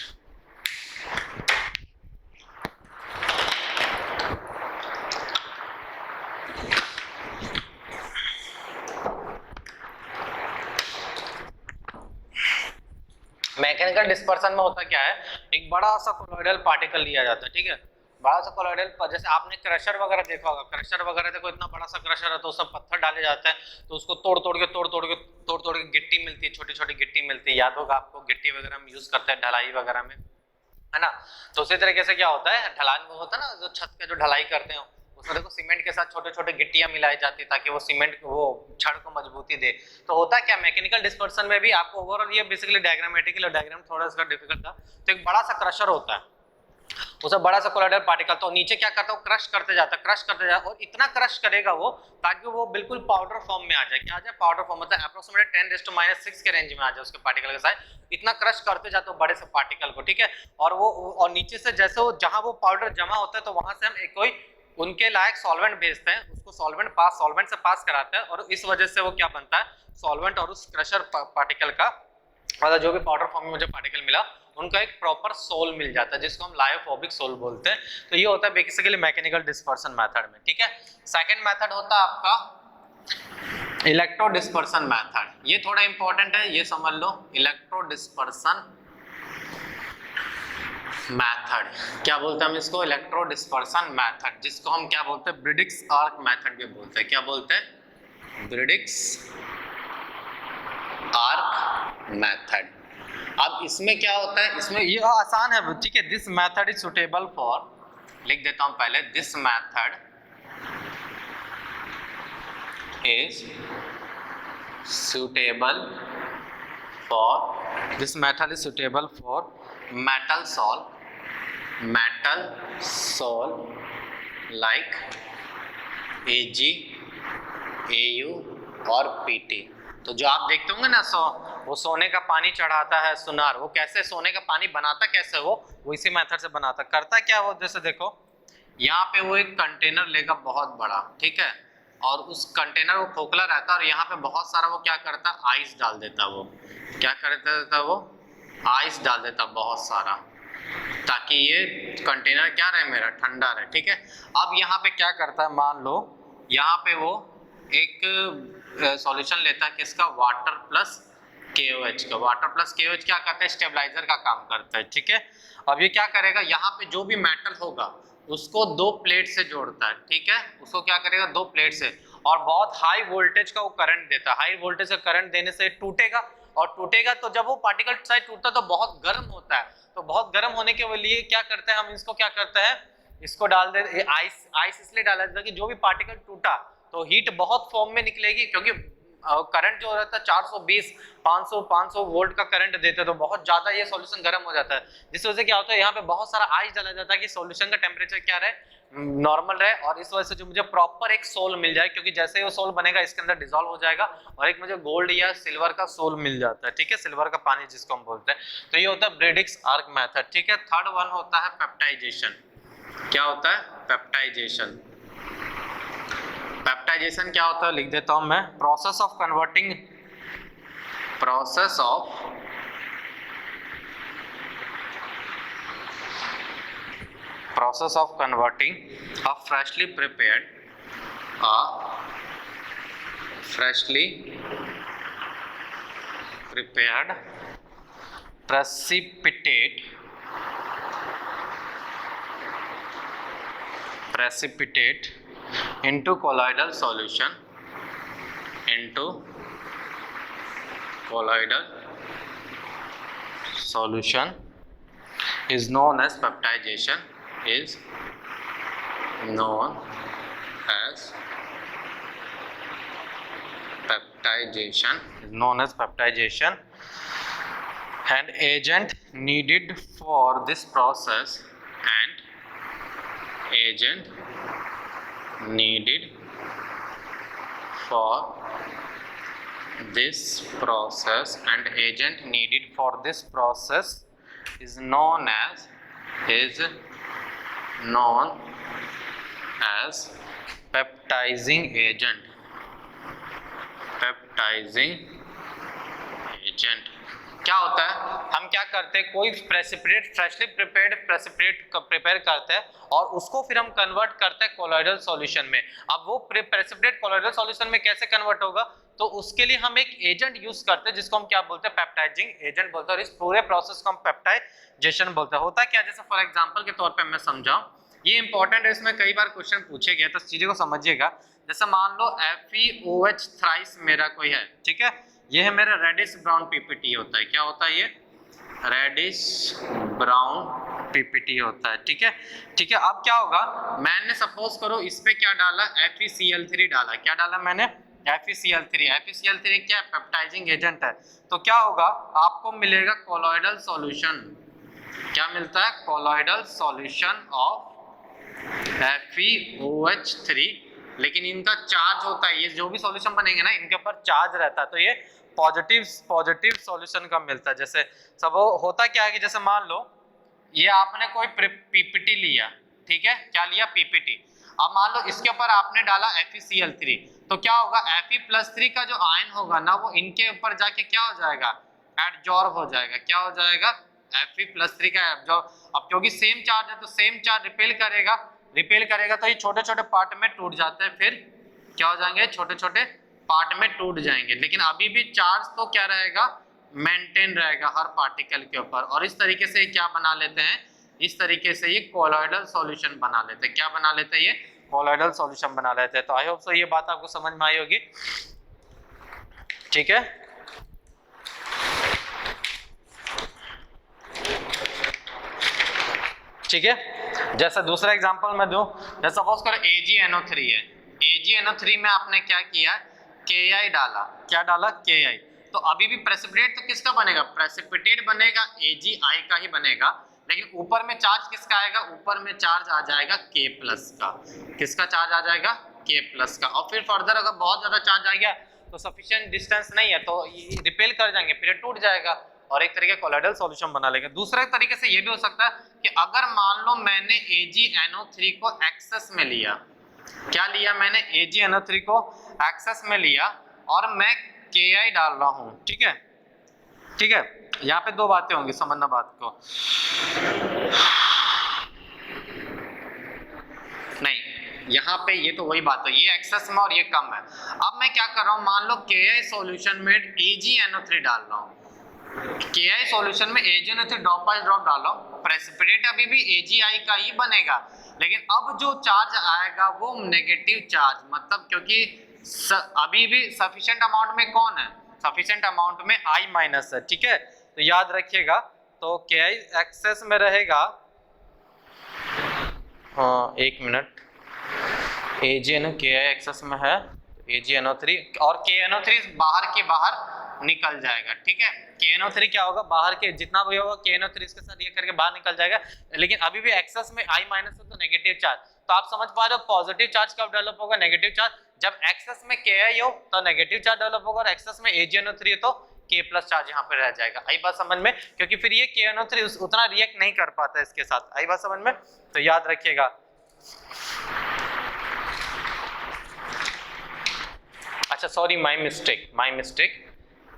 मैकेनिकल डिस्पर्सन में होता क्या है, एक बड़ा सा कोलॉइडल पार्टिकल लिया जाता है। ठीक है, बड़ा सा कोलॉइडल, जैसे आपने क्रशर वगैरह देखा होगा, क्रशर वगैरह देखो इतना बड़ा सा क्रशर है तो उसमें पत्थर डाले जाते हैं, तो उसको तोड़ तोड़ के गिट्टी मिलती है, छोटी छोटी गिट्टी मिलती है, याद होगा आपको, गिट्टी वगैरह हम यूज करते हैं ढलाई वगैरह में, है ना। तो उसी तरीके से क्या होता है, ढलान में होता है ना, जो छत पे जो ढलाई करते हैं उसमें देखो सीमेंट के साथ छोटे छोटे गिट्टियां मिलाई जाती है ताकि वो सीमेंट वो छड़ को मजबूती दे। तो होता क्या मैकेनिकल डिस्पर्सन में भी आपको ओवरऑल ये बेसिकली डायग्रामेटिकल, और डायग्राम थोड़ा सा डिफिकल्ट था, तो एक बड़ा सा क्रशर होता है, उसे बड़ा सा कोलॉइडल पार्टिकल, तो नीचे क्या करता है वो क्रश करते जाता है, क्रश करते जाता है, और इतना क्रश करेगा वो ताकि वो बिल्कुल पाउडर फॉर्म में आ जाए। क्या आ जाए, पाउडर फॉर्म, मतलब अप्रोक्सीमेटली 10⁻⁶ के रेंज में आ जाए उसके पार्टिकल का साइज, इतना क्रश करते जाते हो बड़े से पार्टिकल को। ठीक है, और वो और नीचे से जैसे वो जहां वो पाउडर जमा होता है तो वहां से हम एक कोई उनके लायक सॉल्वेंट भेजते हैं, उसको सॉल्वेंट से पास कराते हैं, और इस वजह से वो क्या बनता है, सॉल्वेंट और उस क्रशर पार्टिकल का, मतलब जो भी पाउडर फॉर्म में मुझे पार्टिकल मिला उनका एक प्रॉपर सोल मिल जाता है, जिसको हम लायोफोबिक सोल बोलते हैं। तो ये होता है बेसिकली मैकेनिकल डिस्पर्सन मेथड में। ठीक है, सेकंड मेथड होता है आपका इलेक्ट्रो डिस्पर्सन मेथड, ये थोड़ा इंपॉर्टेंट है, ये समझ लो, इलेक्ट्रो डिस्पर्सन मेथड, क्या बोलते हैं हम इसको, इलेक्ट्रो डिस्पर्सन मेथड, जिसको हम क्या बोलते हैं, ब्रिडिक्स आर्क मेथड भी बोलते हैं। क्या बोलते हैं, ब्रिडिक्स आर्क मेथड। अब इसमें क्या होता है, इसमें ये आसान है, ठीक है, this method is suitable for, लिख देता हूं पहले, this method is suitable for, this method is suitable for metal sol like Ag, Au और Pt। तो जो आप देखते होंगे ना, वो सोने का पानी चढ़ाता है सुनार, वो कैसे सोने का पानी बनाता कैसे, वो इसी मेथड से बनाता, करता क्या वो, जैसे देखो यहाँ पे वो एक कंटेनर लेगा बहुत बड़ा, ठीक है, और उस कंटेनर वो खोखला रहता है, और यहाँ पे बहुत सारा वो क्या करता है, आइस डाल देता, वो क्या करता, वो आइस डाल देता बहुत सारा, ताकि ये कंटेनर क्या रहे, मेरा ठंडा रहे। ठीक है, अब यहाँ पे क्या करता है, मान लो यहाँ पे वो एक सॉल्यूशन लेता है किसका, वाटर प्लस KOH का। वाटर प्लस KOH क्या करता है, स्टेबलाइजर का काम करता है। ठीक है, अब ये क्या करेगा, यहाँ पे जो भी मेटल होगा उसको दो प्लेट से जोड़ता है। ठीक है, उसको क्या करेगा, दो प्लेट से, और बहुत हाई वोल्टेज का वो करंट देता है। हाई वोल्टेज का करंट देने से टूटेगा, और टूटेगा तो जब वो पार्टिकल साइज टूटता है तो बहुत गर्म होता है, तो बहुत गर्म होने के लिए क्या करते हैं हम, इसको क्या करते हैं, इसको डाल दे, आइस आइस इसलिए डाला जाता है कि जो भी पार्टिकल टूटा तो हीट बहुत फॉर्म में निकलेगी, क्योंकि करंट जो रहता है 420 500 वोल्ट का करंट देते हैं तो बहुत ज्यादा ये सॉल्यूशन गर्म हो जाता है, जिस वजह से क्या होता है यहाँ पे बहुत सारा आइस डाला जाता है कि सॉल्यूशन का टेम्परेचर क्या रहे, नॉर्मल रहे, और इस वजह से जो मुझे प्रॉपर एक सोल मिल जाए, क्योंकि जैसे ही वो सोल बनेगा इसके अंदर डिसॉल्व हो जाएगा और एक मुझे गोल्ड या सिल्वर का सोल मिल जाता है, ठीक है, सिल्वर का पानी जिसको हम बोलते हैं। तो ये होता है ब्रेडिक्स आर्क मेथड, ठीक है। थर्ड वन होता है पेप्टाइजेशन। क्या होता है? पेप्टाइजेशन। पेप्टाइजेशन क्या होता है लिख देता हूं मैं, process of converting a freshly prepared precipitate into colloidal solution is known as peptidization, and agent needed for this process is known as peptizing agent। क्या होता है, हम क्या करते हैं, कोई precipitate freshly prepared precipitate prepare करते हैं और उसको फिर हम कन्वर्ट करते हैं कोलॉइडल सॉल्यूशन में। अब वो प्रेसिपिटेट कोलॉइडल सॉल्यूशन में कैसे कन्वर्ट होगा, तो उसके लिए हम एक एजेंट यूज करते हैं जिसको हम क्या बोलते हैं, पेप्टाइजिंग एजेंट बोलते हैं, और इस पूरे प्रोसेस को हम पेप्टाइजेशन बोलते हैं। होता है क्या, जैसे फॉर एग्जांपल के तौर पे मैं समझाऊं, ये इंपॉर्टेंट है, इसमें कई बार क्वेश्चन पूछे गए, तो इस चीजें को समझिएगा। जैसे मान लो FeOH थ्राइस मेरा कोई है, ठीक है, ये है मेरा रेडिश ब्राउन पीपीटी होता है। क्या होता है ये? रेडिश ब्राउन पीपीटी होता है, ठीक है, ठीक है। अब क्या होगा, मैंने सपोज करो इस पे क्या डाला, FeCl3 डाला। क्या डाला मैंने? FeCl3 क्या पेप्टाइजिंग एजेंट है। तो क्या होगा, आपको मिलेगा कोलॉइडल सॉल्यूशन। क्या मिलता है? कोलॉइडल सॉल्यूशन ऑफ FeOH3, लेकिन इनका चार्ज होता है, ये जो भी सॉल्यूशन बनेंगे ना इनके ऊपर चार्ज रहता है, तो ये पॉजिटिव सॉल्यूशन का मिलता है। जैसे सब होता क्या है कि जैसे मान लो ये आपने कोई पीपीटी लिया, ठीक है, क्या लिया? पीपीटी। अब मान लो इसके ऊपर आपने डाला FeCl3, तो क्या होगा, Fe+3 का जो आयन होगा ना वो इनके ऊपर जाके क्या हो जाएगा, एडजॉर्ब हो जाएगा। क्या हो जाएगा? Fe+3 का एब्जॉर्ब। अब क्योंकि सेम चार्ज है तो सेम चार्ज रिपेल करेगा तो ये छोटे छोटे पार्ट में टूट जाते हैं, फिर क्या हो जाएंगे, छोटे छोटे पार्ट में टूट जाएंगे, लेकिन अभी भी चार्ज तो क्या रहेगा, मेंटेन रहेगा हर पार्टिकल के ऊपर। और इस तरीके से क्या बना लेते हैं, इस तरीके से ये कोलॉइडल सॉल्यूशन बना लेते हैं। क्या बना लेते हैं? ये कोलॉइडल सॉल्यूशन बना लेते हैं। तो आई होप सो ये बात आपको समझ में आई होगी, ठीक है। ठीक है, जैसा दूसरा एग्जांपल मैं दूं, जैसे सपोज करो AgNO3 है, AgNO3 में आपने क्या किया, Ki डाला। क्या डाला? Ki। तो अभी भी प्रेसिपिटेट तो किसका बनेगा, प्रेसिपिटेट बनेगा Agi का ही बनेगा, लेकिन ऊपर में चार्ज किसका आएगा, ऊपर में चार्ज आ जाएगा K+ का। किसका चार्ज आ जाएगा? K+ का। और फिर फर्दर अगर बहुत ज्यादा चार्ज आ गया तो सफिशिएंट डिस्टेंस नहीं है तो रिपेल कर जाएंगे, फिर टूट जाएगा और एक तरीके कोलॉइडल सॉल्यूशन बना लेंगे। दूसरे तरीके से ये भी हो सकता है कि अगर मान लो मैंने AgNO3 को एक्सेस में लिया, क्या लिया मैंने, AgNO3 को एक्सेस में लिया और मैं Ki डाल रहा हूं, ठीक है, ठीक है। यहाँ पे दो बातें होंगी, समझना बात को। नहीं, यहाँ पे ये तो वही बात है, ये एक्सेस में और ये कम है। अब मैं क्या कर रहा हूँ, मान लो Ki सॉल्यूशन में AgNO3 डाल रहा हूँ, Ki सॉल्यूशन में AgNO3 ड्रॉप बाय ड्रॉप डाल रहा हूँ, प्रेसिपिटेट अभी भी Agi का ही बनेगा, लेकिन अब जो चार्ज आएगा वो नेगेटिव चार्ज, मतलब क्योंकि अभी भी सफिशिएंट अमाउंट में कौन है, सफिशिएंट अमाउंट में I- है, ठीक है। तो याद रखिएगा, तो Ki एक्सेस में रहेगा हाँ, एक मिनट, AgNO KI एक्सेस में है, AgNO3 और KNO3 बाहर के बाहर निकल जाएगा, ठीक है। KNO3 क्या होगा, बाहर के जितना भी होगा KNO3 इसके साथ रिएक्ट करके बाहर निकल जाएगा, लेकिन अभी भी एक्सेस में I- है तो नेगेटिव चार्ज। तो आप समझ पा रहे हो पॉजिटिव चार्ज कब डेवलप होगा, नेगेटिव चार्ज जब एक्सेस में KI हो तो नेगेटिव चार्ज डेवलप होगा, और एक्सेस में AgNO3 हो तो K प्लस चार्ज यहाँ पे रह जाएगा। आई बात समझ में, क्योंकि फिर ये KNO3 उतना रिएक्ट नहीं कर पाता इसके साथ। आई बात समझ में, तो याद रखिएगा। अच्छा सॉरी, माय मिस्टेक,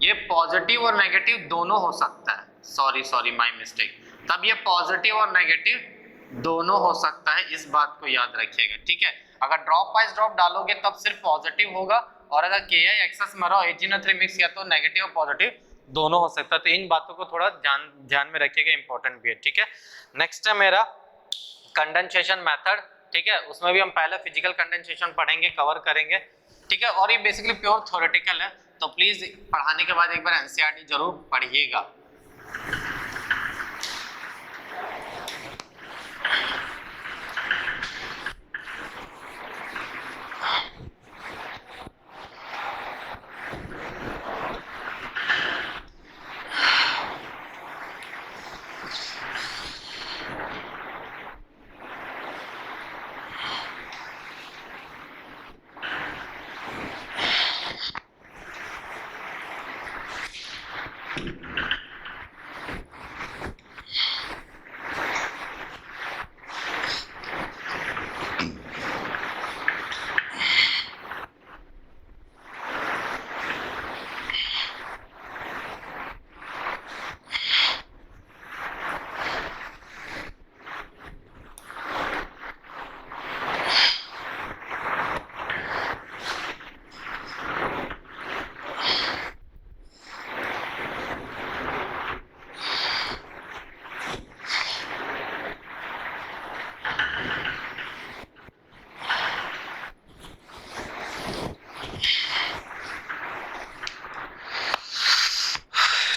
ये पॉजिटिव और नेगेटिव दोनों हो सकता है, सॉरी माय मिस्टेक। तब ये पॉजिटिव और नेगेटिव दोनों हो सकता है, इस बात को याद रखिएगा, ठीक है। अगर ड्रॉप बाय ड्रॉप डालोगे तब सिर्फ पॉजिटिव होगा, और अगर KI एक्सेस में रहो AgNO3 मिक्स किया तो नेगेटिव और पॉजिटिव दोनों हो सकता है। तो इन बातों को थोड़ा ध्यान में रखिएगा, इंपॉर्टेंट भी है, ठीक है। नेक्स्ट है मेरा कंडेंसेशन मेथड, ठीक है। उसमें भी हम पहले फिजिकल कंडेंसेशन पढ़ेंगे, कवर करेंगे, ठीक है। और ये बेसिकली प्योर थ्योरेटिकल है, तो प्लीज पढ़ाने के बाद एक बार एनसीईआरटी जरूर पढ़िएगा।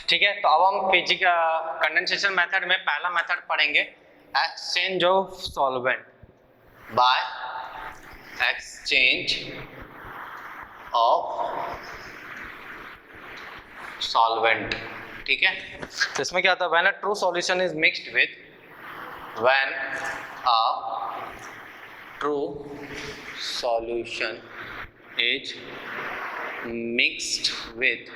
ठीक है, तो अब हम फिजिकल कंडेंसेशन मेथड में पहला मेथड पढ़ेंगे, exchange of solvent by exchange of solvent, ठीक है। तो इसमें क्या होता है, when a true solution is mixed with, when a true solution is mixed with,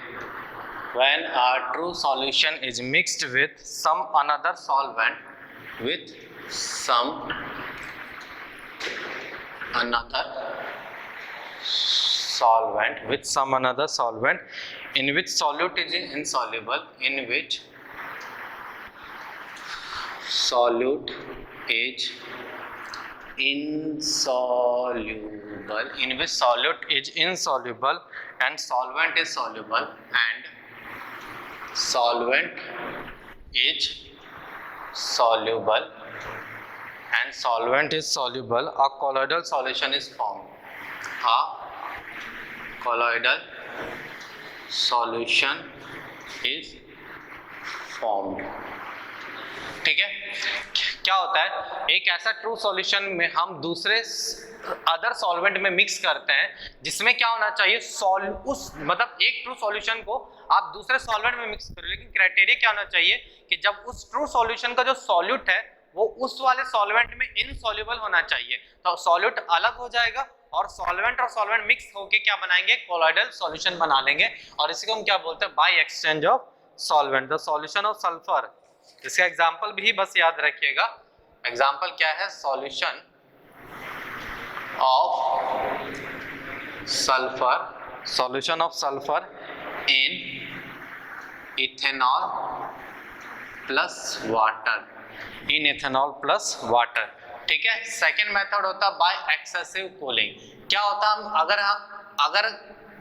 when a true solution is mixed with some another solvent, with some another solvent, with some another solvent, in which solute is insoluble, in which solute is insoluble, in which solute is insoluble and solvent is soluble, and solvent is soluble and solvent is soluble, a colloidal solution is formed, a colloidal solution is formed, ठीक है। क्या होता है, एक ऐसा ट्रू सॉल्यूशन में हम दूसरे अदर सॉल्वेंट में मिक्स करते हैं, जिसमें क्या होना चाहिए, उस मतलब एक ट्रू सॉल्यूशन को आप दूसरे सॉल्वेंट में मिक्स करो, लेकिन क्राइटेरिया क्या होना चाहिए कि जब उस ट्रू सॉल्यूशन का जो सॉल्यूट है वो उस वाले सॉल्वेंट में इनसॉल्युबल होना चाहिए, तो सॉल्यूट अलग हो जाएगा और सॉल्वेंट मिक्स होके क्या बनाएंगे, कोलॉइडल सॉल्यूशन बना लेंगे, और इसी को हम क्या बोलते हैं, by exchange of solvent. The solution of sulphur, इसका एग्जांपल भी बस याद रखिएगा, एग्जांपल क्या है, solution of sulphur in ethanol plus water, ठीक है। सेकेंड मेथड होता है बाय एक्सेसिव कूलिंग। क्या होता है, अगर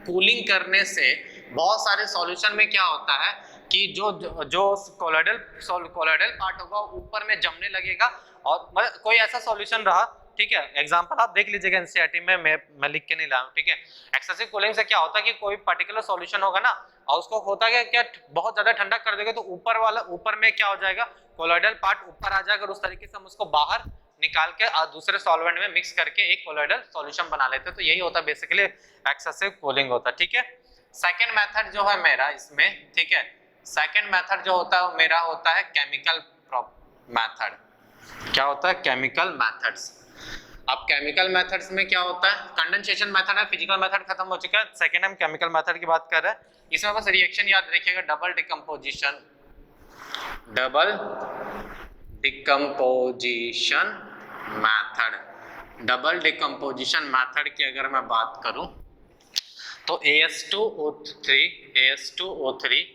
कूलिंग करने से बहुत सारे सॉल्यूशन में क्या होता है कि जो कोलॉइडल पार्ट होगा ऊपर में जमने लगेगा, और मतलब कोई ऐसा सॉल्यूशन रहा, ठीक है, एग्जांपल आप देख लीजिएगा एनसीईआरटी में, मैं लिख के नहीं लाया हूं, ठीक है। एक्सेसिव कूलिंग से क्या होता है कि कोई पर्टिकुलर सॉल्यूशन होगा ना, और उसको होता है क्या बहुत ज्यादा ठंडा कर देगा तो ऊपर में क्या हो जाएगा, कोलॉइडल पार्ट ऊपर आ जाएगा, और उस तरीके से हम उसको बाहर निकाल के दूसरे सॉल्वेंट में मिक्स करके एक कोलॉइडल सॉल्यूशन बना लेते हैं। तो यही होता है बेसिकली एक्सेसिव कूलिंग होता है, ठीक है। सेकेंड मेथड जो है मेरा इसमें, ठीक है, सेकेंड मेथड जो होता है मेरा होता है केमिकल मेथड। क्या होता है? Chemical methods. अब केमिकल मेथड्स में क्या होता है? कंडेंसेशन मेथड है, फिजिकल मेथड खत्म हो चुका है, सेकेंड हम केमिकल मेथड की बात कर रहे हैं। इसमें बस रिएक्शन याद रखिएगा, double decomposition method. Double decomposition method की अगर मैं बात करूं तो AS2O3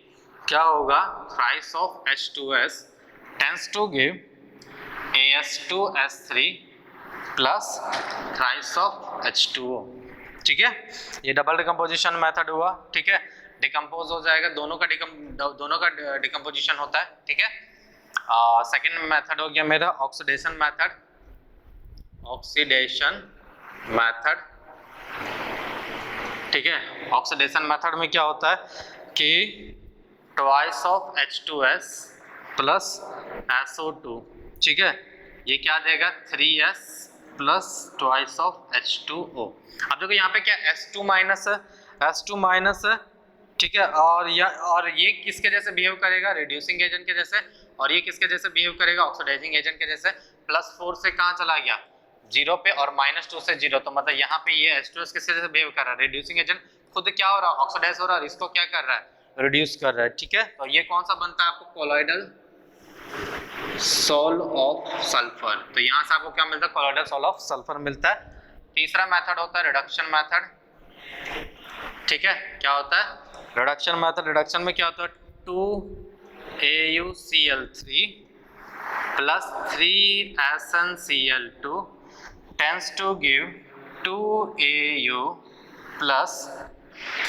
क्या होगा? Thrice of H2S tends to give AS2S3 plus thrice of H2O, ठीक है। ये डबल डिकम्पोजिशन मेथड हुआ, ठीक है। डिकम्पोज हो जाएगा, दोनों का डिकम्पोजिशन होता है, ठीक है। सेकेंड मेथड हो गया मेरा ऑक्सीडेशन मेथड, ठीक है। ऑक्सीडेशन मेथड में क्या होता है कि twice of H2S plus SO2, ठीक है, ये क्या देगा? 3S plus twice of H2O। अब देखो यहाँ पे क्या S2 माइनस है, ठीक है, और ये किसके जैसे बिहेव करेगा? रिड्यूसिंग एजेंट के जैसे। और ये किसके जैसे बिहेव करेगा? ऑक्सीडाइजिंग एजेंट के जैसे। +4 से कहाँ चला गया? 0 पे, और -2 से 0, तो मतलब यहाँ पे ये H2S किसके जैसे बिहेव कर रहा है? रिड्यूसिंग एजेंट खुद क्या हो रहा है? ऑक्सीडाइज हो रहा है, इसको क्या कर रहा है? रिड्यूस कर रहा है, ठीक है। तो ये कौन सा बनता है आपको? Colloidal solve of sulphur. तो यहाँ से आपको क्या मिलता है? कोलॉइडल सॉल्व ऑफ सल्फर मिलता है। तीसरा मेथड होता है रिडक्शन मेथड, ठीक है। क्या होता है? Reduction method. रिडक्शन में क्या होता है? 2AuCl3 plus 3SnCl2 tends to give 2Au plus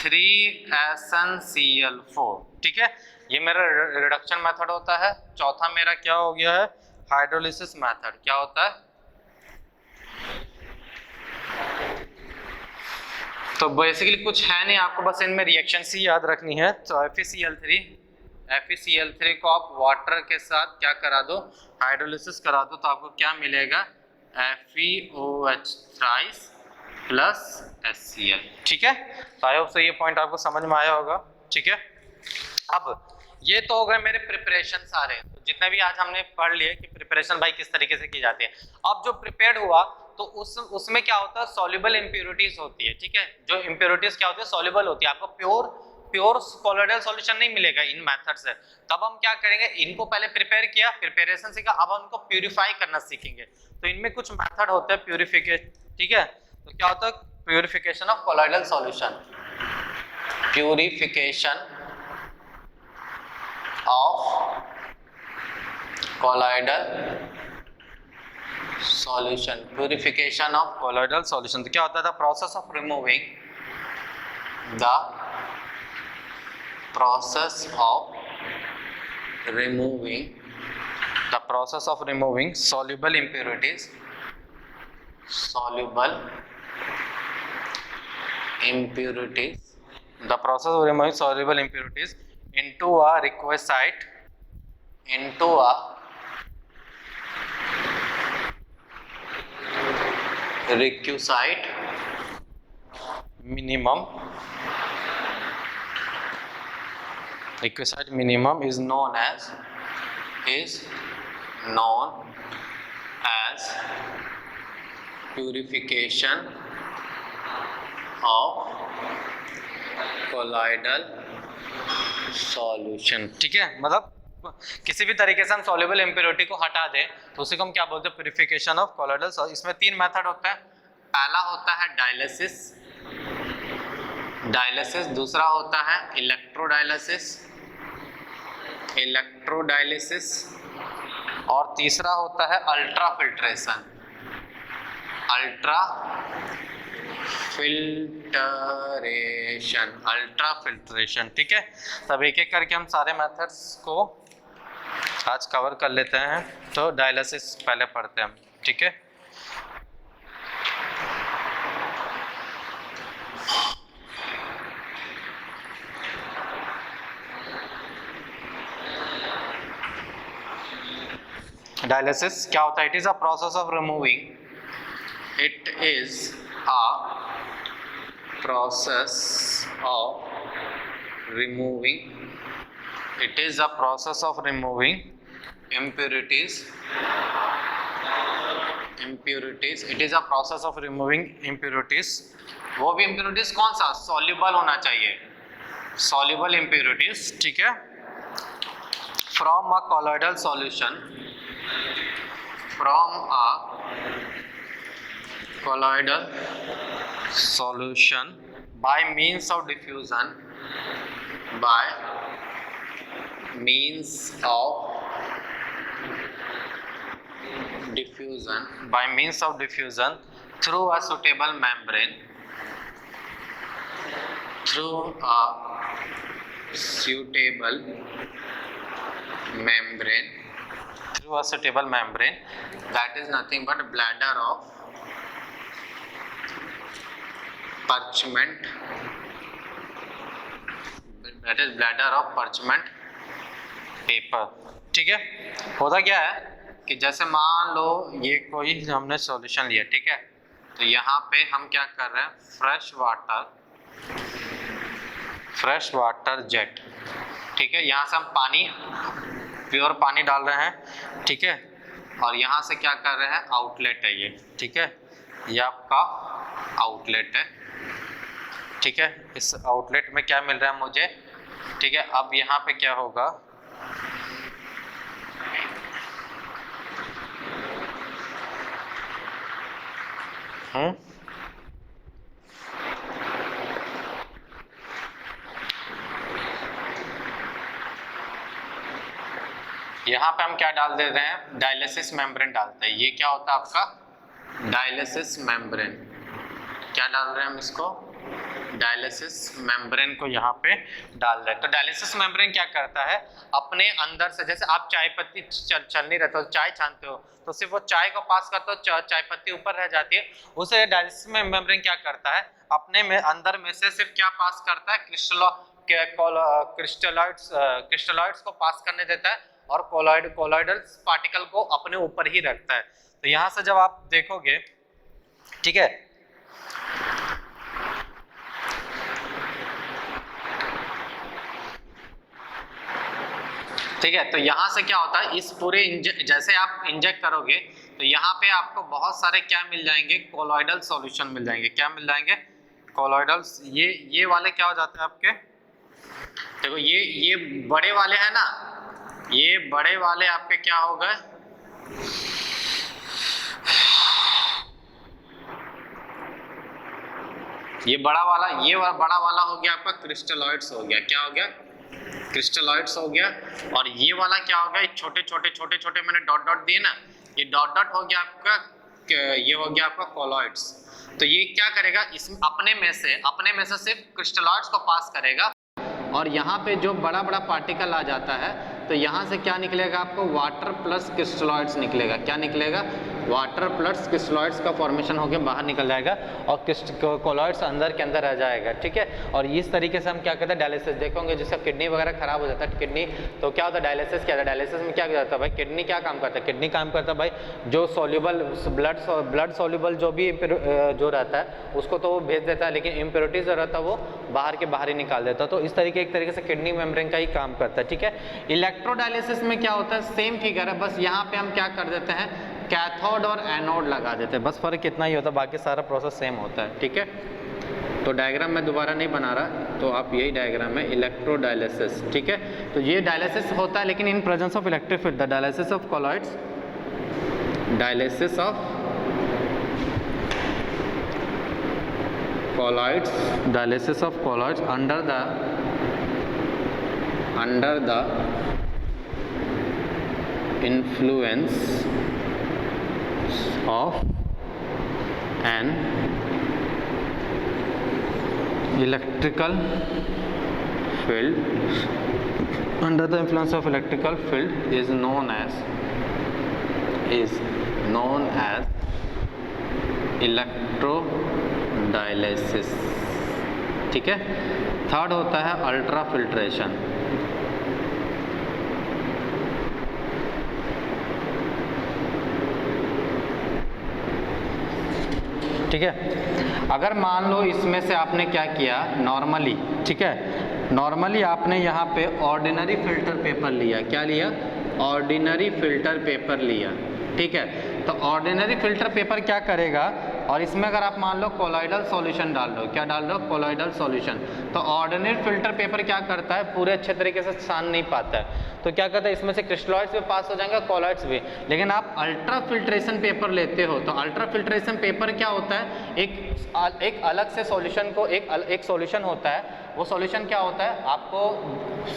3SnCl4, ठीक है। ये मेरा रिडक्शन मेथड होता है। चौथा मेरा क्या हो गया है? Hydrolysis method. क्या होता है? तो बेसिकली कुछ है नहीं, आपको बस इनमें रिएक्शन ही याद रखनी है। तो FeCl3 को आप वाटर के साथ क्या करा दो? हाइड्रोलिसिस करा दो, तो आपको क्या मिलेगा? FeOH थ्राइस प्लस HCl, ठीक है। तो आई होप से ये पॉइंट आपको समझ में आया होगा, ठीक है। अब ये तो हो गए मेरे प्रिपरेशन सारे, तो जितने भी आज हमने पढ़ लिए कि प्रिपरेशन भाई किस तरीके से की जाती है। अब जो प्रिपेयर्ड हुआ तो उसमें क्या होता है? सॉल्युबल इंप्योरिटीज होती है, ठीक है। जो इंप्योरिटीज क्या होती है? सॉल्युबल होती है। आपको प्योर कोलॉइडल सॉल्यूशन नहीं मिलेगा इन मेथड से। तब हम क्या करेंगे? इनको पहले प्रिपेयर किया, प्रिपरेशन सीखा, अब हम उनको प्यूरिफाई करना सीखेंगे। तो इनमें कुछ मेथड होते हैं प्यूरिफिकेशन, ठीक है। तो क्या होता है? Purification of colloidal solution, purification of colloidal solution, purification of colloidal solution. तो क्या होता था? Process of removing soluble impurities into a requisite minimum is known as purification of colloidal solution, ठीक है। मतलब किसी भी तरीके से हम सॉल्युबल इम्प्योरिटी को हटा दें तो उसे को हम क्या बोलते हैं? Purification of colloidal solution. इसमें 3 मेथड होते हैं। पहला होता है डायलिसिस, दूसरा होता है इलेक्ट्रोडायलिसिस, और तीसरा होता है अल्ट्राफिल्ट्रेशन, ठीक है। तब एक एक करके हम सारे मेथड्स को आज कवर कर लेते हैं। तो डायलिसिस पहले पढ़ते हैं हम, ठीक है। डायलिसिस क्या होता है? It is a process of removing, it is a process of removing, it is a process of removing impurities, it is a process of removing impurities, वो भी impurities कौन सा? soluble होना चाहिए, soluble impurities, ठीक है, from a colloidal solution, from a colloidal solution by means of diffusion, by means of diffusion, by means of diffusion through a suitable membrane, through a suitable membrane, through a suitable membrane, that is nothing but bladder of parchment, that is bladder of parchment paper, ठीक है। होता क्या है कि जैसे मान लो ये कोई हमने सॉल्यूशन लिया, ठीक है, तो यहाँ पे हम क्या कर रहे हैं, फ्रेश वाटर जेट, ठीक है, यहाँ से हम पानी, प्योर पानी डाल रहे हैं, ठीक है, और यहाँ से क्या कर रहे हैं, आउटलेट है ये, ठीक है, ये आपका आउटलेट है, ठीक है, इस आउटलेट में क्या मिल रहा है मुझे, ठीक है। अब यहाँ पे क्या होगा, यहाँ पे हम क्या डाल दे रहे हैं, डायलिसिस मेम्ब्रेन डालते हैं। ये क्या होता है आपका डायलिसिस मेम्ब्रेन, क्या डाल रहे हैं हम इसको, डायलिसिस मेम्ब्रेन को यहाँ पे डाल रहे हैं। तो डायलिसिस मेम्ब्रेन क्या करता है, अपने अंदर से, जैसे आप चाय पत्ती चल नहीं रहते हो, चाय छानते हो, तो सिर्फ वो चाय को पास करते हो, चाय पत्ती ऊपर रह जाती है, उसे डायलिसिस मेम्ब्रेन क्या करता है, अपने में अंदर में से सिर्फ क्या पास करता है, क्रिस्टलॉइड्स को पास करने देता है और कोलॉइडल पार्टिकल को अपने ऊपर ही रखता है। तो यहाँ से जब आप देखोगे, ठीक है, ठीक है, तो यहाँ से क्या होता है, इस पूरे जैसे आप इंजेक्ट करोगे तो यहाँ पे आपको बहुत सारे क्या मिल जाएंगे, कोलॉइडल सॉल्यूशन मिल जाएंगे। क्या मिल जाएंगे, कोलॉइडल्स। ये वाले क्या हो जाते हैं आपके, देखो ये बड़े वाले हैं ना, ये बड़े वाले आपके क्या हो गए, ये बड़ा वाला हो गया आपका क्रिस्टलॉइड्स हो गया, क्या हो गया, क्रिस्टलॉइड्स हो गया। और ये वाला क्या हो गया, छोटे छोटे मैंने डॉट दिए ना, ये डॉट हो गया आपका, ये हो गया आपका कोलॉइड्स। तो ये क्या करेगा, इसमें अपने में से सिर्फ क्रिस्टलॉइड्स को पास करेगा, और यहाँ पे जो बड़ा पार्टिकल आ जाता है तो यहाँ से क्या निकलेगा आपको, वाटर प्लस क्रिस्टलॉइड्स निकलेगा। क्या निकलेगा, वाटर प्लस क्रिस्टलॉइड्स का फॉर्मेशन होकर बाहर निकल जाएगा और कोलॉइड्स अंदर के अंदर रह जाएगा, ठीक है। और इस तरीके से हम क्या करते हैं, डायलिसिस देखोगे, जिसका किडनी वगैरह खराब हो जाता है, किडनी, तो क्या होता है, डायलिसिस क्या होता है, डायलिसिस में क्या जाता है भाई, किडनी क्या काम करता है, किडनी काम करता है भाई, जो सोल्यूबल ब्लड सोल्यूबल जो भी जो रहता है उसको तो वो भेज देता है, लेकिन इम्प्योरिटीज जो रहता है वो बाहर के बाहर ही निकाल देता है। तो इस तरीके एक तरीके से किडनी मेम्ब्रेन का ही काम करता है, ठीक है। इलेक्ट्रोडायलिसिस में क्या होता है, सेम फिगर है, बस यहाँ पे हम क्या कर देते हैं, कैथोड और एनोड लगा देते हैं, बस फर्क इतना ही होता है, बाकी सारा प्रोसेस सेम होता है, ठीक है। तो डायग्राम मैं दोबारा नहीं बना रहा, तो आप यही डायग्राम है, इलेक्ट्रोडायलिसिस, ठीक है। तो ये डायलिसिस होता है लेकिन in presence of electric field, the dialysis of colloids, dialysis of colloids, dialysis of colloids under the influence of an electrical field, under the influence of electrical field is known as electrodialysis, ठीक है। थर्ड होता है अल्ट्रा फिल्ट्रेशन, ठीक है। अगर मान लो इसमें से आपने क्या किया नॉर्मली, ठीक है, नॉर्मली आपने यहाँ पे ऑर्डिनरी फिल्टर पेपर लिया, क्या लिया, ऑर्डिनरी फिल्टर पेपर लिया, ठीक है। तो ऑर्डिनरी फिल्टर पेपर क्या करेगा, और इसमें अगर आप मान लो कोलॉइडल सॉल्यूशन डाल दो, क्या डाल दो, कोलॉइडल सॉल्यूशन, तो ऑर्डिनरी फिल्टर पेपर क्या करता है, पूरे अच्छे तरीके से सान नहीं पाता है, तो क्या करता है, इसमें से क्रिस्टलॉइड्स भी पास हो जाएंगे, कोलॉइड्स भी। लेकिन आप अल्ट्रा फिल्ट्रेशन पेपर लेते हो, तो अल्ट्रा फिल्ट्रेशन पेपर क्या होता है, एक अलग से सॉल्यूशन को एक सॉल्यूशन होता है, वो सॉल्यूशन क्या होता है आपको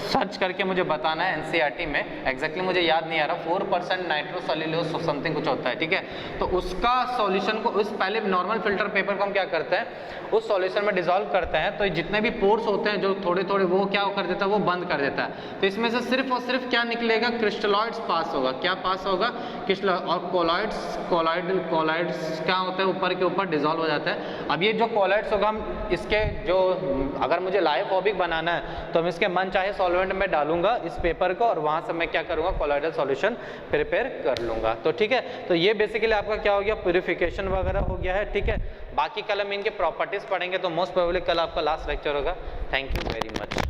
सर्च करके मुझे बताना है, एनसीईआरटी में एग्जैक्टली मुझे याद नहीं आ रहा, 4% नाइट्रोसेल्यूलोज समथिंग कुछ होता है, ठीक है। तो उसका सॉल्यूशन को उस पहले नॉर्मल फिल्टर पेपर को हम क्या करते हैं, उस सॉल्यूशन में डिसॉल्व करते हैं, तो जितने भी पोर्स होते हैं जो थोड़े थोड़े, वो क्या कर देता है, वो बंद कर देता है। तो इसमें से सिर्फ और सिर्फ क्या निकलेगा, क्रिस्टलॉइड्स पास होगा, क्या पास होगा, क्रिस्टलॉइड, और कोलॉइड्स क्या होता है, ऊपर के ऊपर डिसॉल्व हो जाता है। अब ये जो कोलॉइड्स होगा, हम इसके जो, अगर मुझे लाइपोफिक बनाना है तो हम इसके मन चाहे सॉल्वेंट में डालूंगा इस पेपर को, और वहां से मैं क्या करूंगा, कोलॉइडल सॉल्यूशन प्रिपेयर कर लूंगा। तो ठीक है, तो ये बेसिकली आपका क्या हो गया, प्यूरिफिकेशन वगैरह हो गया है, ठीक है। बाकी कल हम इनके प्रॉपर्टीज पढ़ेंगे, तो मोस्ट प्रोबेबली कल आपका लास्ट लेक्चर होगा। Thank you very much.